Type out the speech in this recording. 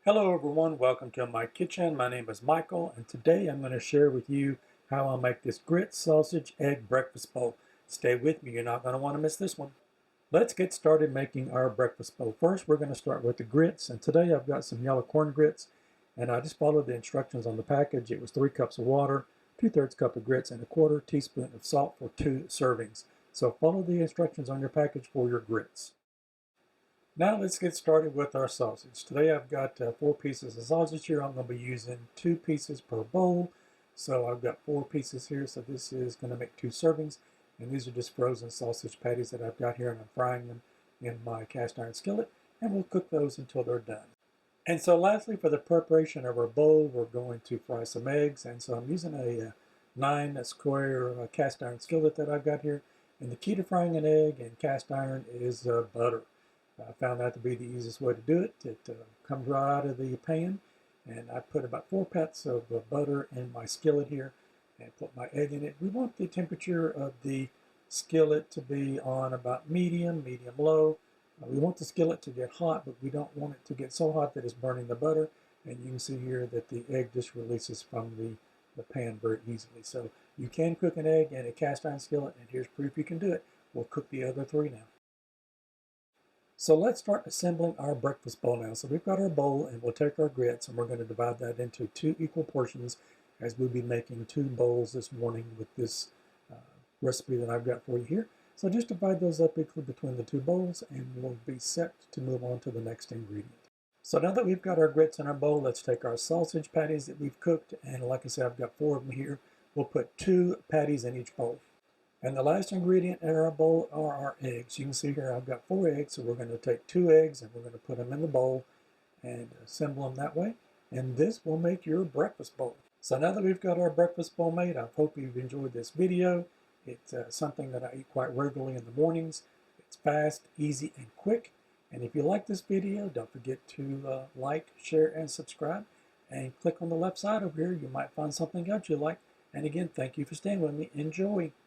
Hello everyone, welcome to my kitchen. My name is Michael and today I'm going to share with you how I'll make this grits, sausage, egg breakfast bowl. Stay with me, you're not going to want to miss this one. Let's get started making our breakfast bowl. First we're going to start with the grits, and today I've got some yellow corn grits and I just followed the instructions on the package. It was 3 cups of water, 2/3 cup of grits, and a 1/4 teaspoon of salt for 2 servings. So follow the instructions on your package for your grits. Now let's get started with our sausage. Today I've got 4 pieces of sausage here. I'm going to be using 2 pieces per bowl. So I've got 4 pieces here. So this is going to make 2 servings. And these are just frozen sausage patties that I've got here, and I'm frying them in my cast iron skillet. And we'll cook those until they're done. And so lastly, for the preparation of our bowl, we're going to fry some eggs. And so I'm using a 9 square cast iron skillet that I've got here. And the key to frying an egg in cast iron is butter. I found that to be the easiest way to do it. It comes right out of the pan, and I put about 4 pats of butter in my skillet here and put my egg in it. We want the temperature of the skillet to be on about medium low. We want the skillet to get hot, but we don't want it to get so hot that it's burning the butter. And you can see here that the egg just releases from the pan very easily. So you can cook an egg in a cast iron skillet, and here's proof you can do it. We'll cook the other 3 now. So let's start assembling our breakfast bowl now. So we've got our bowl, and we'll take our grits and we're going to divide that into 2 equal portions, as we'll be making 2 bowls this morning with this recipe that I've got for you here. So just divide those up equally between the 2 bowls and we'll be set to move on to the next ingredient. So now that we've got our grits in our bowl, let's take our sausage patties that we've cooked, and like I said, I've got 4 of them here. We'll put 2 patties in each bowl. And the last ingredient in our bowl are our eggs. You can see here I've got 4 eggs, so we're going to take 2 eggs and we're going to put them in the bowl and assemble them that way. And this will make your breakfast bowl. So now that we've got our breakfast bowl made, I hope you've enjoyed this video. It's something that I eat quite regularly in the mornings. It's fast, easy, and quick. And if you like this video, don't forget to like, share, and subscribe. And click on the left side over here. You might find something else you like. And again, thank you for staying with me. Enjoy.